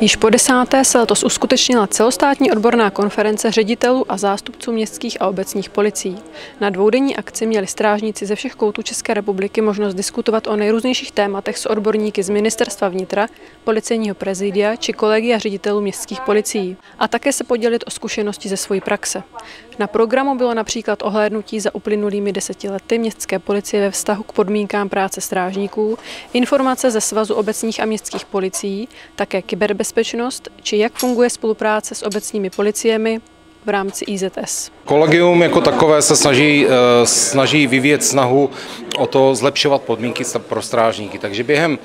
Již po 10. se letos uskutečnila celostátní odborná konference ředitelů a zástupců městských a obecních policií. Na dvoudenní akci měli strážníci ze všech koutů České republiky možnost diskutovat o nejrůznějších tématech s odborníky z Ministerstva vnitra, Policejního prezidia či kolegia ředitelů městských policií. A také se podělit o zkušenosti ze své praxe. Na programu bylo například ohlédnutí za uplynulými 10 lety městské policie ve vztahu k podmínkám práce strážníků, informace ze Svazu obecních a městských policií, také kyberbezpečnost, či jak funguje spolupráce s obecními policiemi v rámci IZS. Kolegium jako takové se snaží vyvíjet snahu o to zlepšovat podmínky pro strážníky. Takže během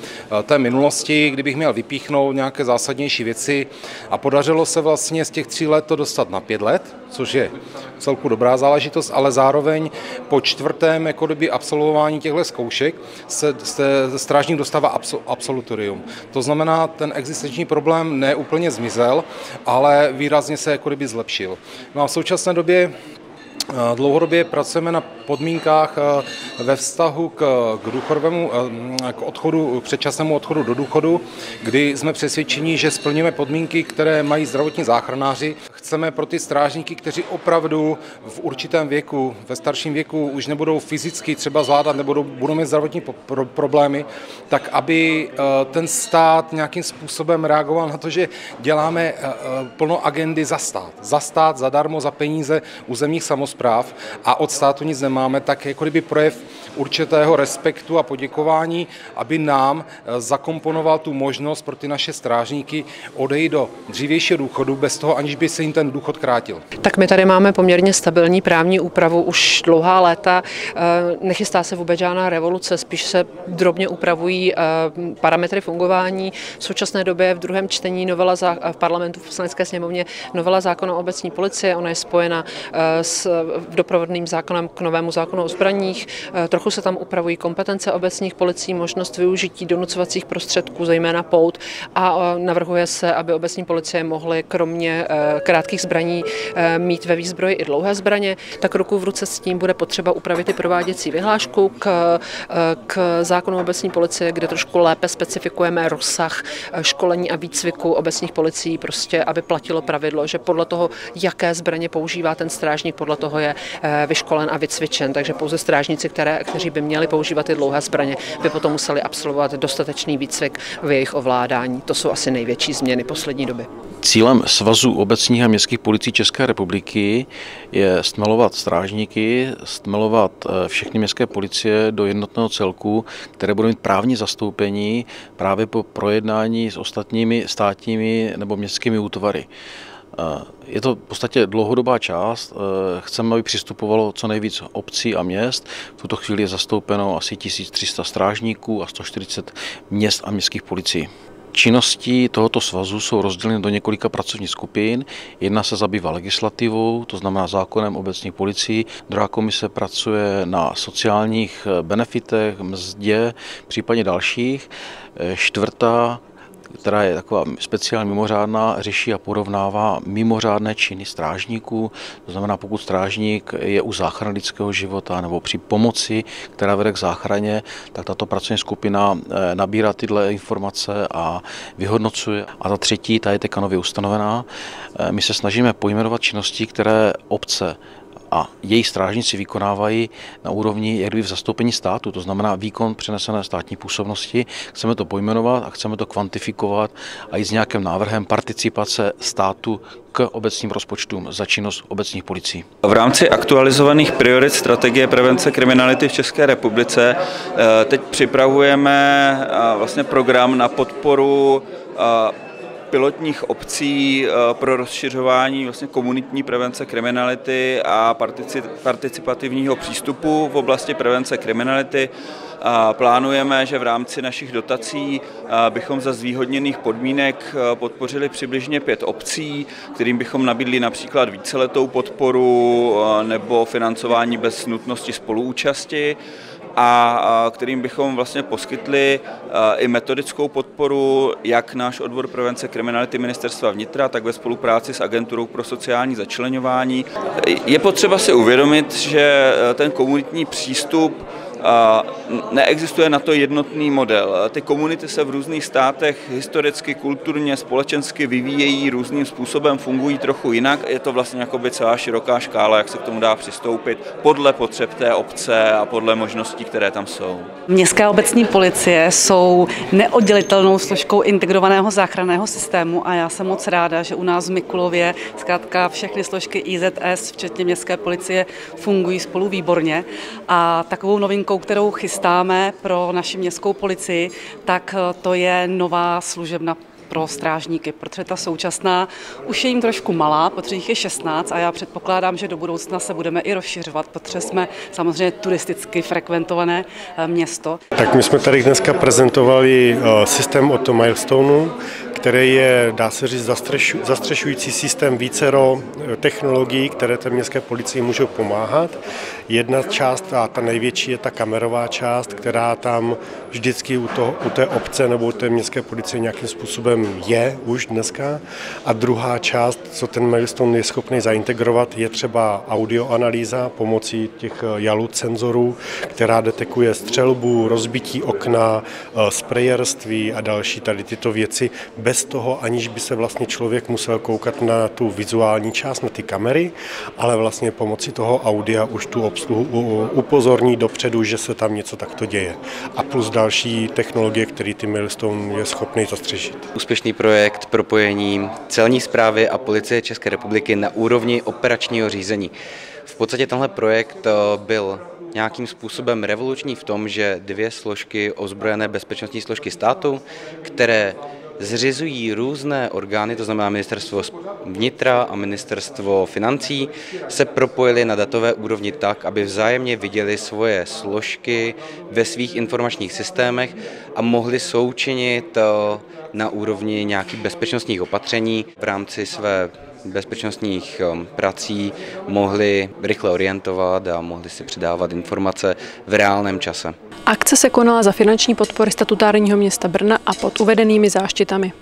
té minulosti, kdybych měl vypíchnout nějaké zásadnější věci, a podařilo se vlastně z těch 3 let to dostat na 5 let, což je celku dobrá záležitost, ale zároveň po 4. absolvování těchto zkoušek se strážník dostává absolutorium. To znamená, ten existenční problém ne úplně zmizel, ale výrazně se zlepšil. No a v současné době dlouhodobě pracujeme na podmínkách ve vztahu k důchodovému, k předčasnému odchodu do důchodu, kdy jsme přesvědčeni, že splníme podmínky, které mají zdravotní záchranáři. Chceme pro ty strážníky, kteří opravdu v určitém věku, ve starším věku už nebudou fyzicky třeba zvládat nebo budou mít zdravotní problémy, tak aby ten stát nějakým způsobem reagoval na to, že děláme plno agendy za stát, zadarmo, za peníze územních samospráv a od státu nic nemáme, tak jako kdyby projev určitého respektu a poděkování, aby nám zakomponoval tu možnost pro ty naše strážníky odejít do dřívějšího důchodu bez toho, aniž by se jim ten důchod krátil. Tak my tady máme poměrně stabilní právní úpravu už dlouhá léta. Nechystá se vůbec žádná revoluce, spíš se drobně upravují parametry fungování. V současné době v druhém čtení v parlamentu v Poslanecké sněmovně novela zákona o obecní policii. Ona je spojena s doprovodným zákonem k novému zákonu o zbraních. Trochu se tam upravují kompetence obecních policií, možnost využití donucovacích prostředků, zejména pout, a navrhuje se, aby obecní policie mohly kromě krátkých zbraní mít ve výzbroji i dlouhé zbraně. Tak ruku v ruce s tím bude potřeba upravit i prováděcí vyhlášku k zákonu obecní policie, kde trošku lépe specifikujeme rozsah školení a výcviku obecních policií, prostě aby platilo pravidlo, že podle toho, jaké zbraně používá ten strážník, podle toho je vyškolen a vycvičen. Takže pouze strážníci, kteří by měli používat ty dlouhé zbraně, by potom museli absolvovat dostatečný výcvik v jejich ovládání. To jsou asi největší změny poslední doby. Cílem Svazu obecních a městských policií České republiky je stmelovat strážníky, stmelovat všechny městské policie do jednotného celku, které budou mít právní zastoupení právě po projednání s ostatními státními nebo městskými útvary. Je to v podstatě dlouhodobá část. Chceme, aby přistupovalo co nejvíc obcí a měst. V tuto chvíli je zastoupeno asi 1300 strážníků a 140 měst a městských policií. Činnosti tohoto svazu jsou rozděleny do několika pracovních skupin. Jedna se zabývá legislativou, to znamená zákonem obecních policií. Druhá komise pracuje na sociálních benefitech, mzdě, případně dalších. Čtvrtá, která je taková speciální mimořádná, řeší a porovnává mimořádné činy strážníků. To znamená, pokud strážník je u záchrany lidského života nebo při pomoci, která vede k záchraně, tak tato pracovní skupina nabírá tyhle informace a vyhodnocuje. A ta třetí, ta je teďka nově ustanovená. My se snažíme pojmenovat činnosti, které obce a její strážníci vykonávají na úrovni jak kdyby v zastoupení státu, to znamená výkon přenesené státní působnosti. Chceme to pojmenovat a chceme to kvantifikovat a i s nějakým návrhem participace státu k obecním rozpočtům za činnost obecních policií. V rámci aktualizovaných priorit strategie prevence kriminality v České republice teď připravujeme vlastně program na podporu pilotních obcí pro rozšiřování vlastně komunitní prevence kriminality a participativního přístupu v oblasti prevence kriminality. Plánujeme, že v rámci našich dotací bychom za zvýhodněných podmínek podpořili přibližně 5 obcí, kterým bychom nabídli například víceletou podporu nebo financování bez nutnosti spoluúčasti, a kterým bychom vlastně poskytli i metodickou podporu, jak náš odbor prevence kriminality Ministerstva vnitra, tak ve spolupráci s Agenturou pro sociální začleňování. Je potřeba si uvědomit, že ten komunitní přístup neexistuje na to jednotný model. Ty komunity se v různých státech historicky, kulturně, společensky vyvíjejí různým způsobem, fungují trochu jinak. Je to vlastně jakoby celá široká škála, jak se k tomu dá přistoupit podle potřeb té obce a podle možností, které tam jsou. Městská obecní policie jsou neoddělitelnou složkou integrovaného záchranného systému a já jsem moc ráda, že u nás v Mikulově zkrátka všechny složky IZS, včetně městské policie, fungují spolu výborně. A takovou novinkou, kterou chystáme pro naši městskou policii, tak to je nová služebna pro strážníky, protože ta současná už je jim trošku malá, protože jich je 16 a já předpokládám, že do budoucna se budeme i rozšiřovat, protože jsme samozřejmě turisticky frekventované město. Tak my jsme tady dneska prezentovali systém od Milestoneu, který je, dá se říct, zastřešující systém vícero technologií, které té městské policii můžou pomáhat. Jedna část, a ta největší, je ta kamerová část, která tam vždycky u té obce nebo u té městské policie nějakým způsobem je už dneska. A druhá část, co ten Milestone je schopný zaintegrovat, je třeba audioanalýza pomocí těch jalut senzorů, která detekuje střelbu, rozbití okna, sprayerství a další tady tyto věci, bez toho, aniž by se vlastně člověk musel koukat na tu vizuální část, na ty kamery, ale vlastně pomocí toho audia už tu obsluhu upozorní dopředu, že se tam něco takto děje. A plus další technologie, které ty Milestone je schopný zastřešit. Úspěšný projekt propojení celní správy a policie České republiky na úrovni operačního řízení. V podstatě tenhle projekt byl nějakým způsobem revoluční v tom, že dvě složky ozbrojené bezpečnostní složky státu, které zřizují různé orgány, to znamená ministerstvo vnitra a ministerstvo financí, se propojily na datové úrovni tak, aby vzájemně viděli svoje složky ve svých informačních systémech a mohli součinit na úrovni nějakých bezpečnostních opatření v rámci své bezpečnostních prací, mohli rychle orientovat a mohli si předávat informace v reálném čase. Akce se konala za finanční podpory statutárního města Brna a pod uvedenými záštitami.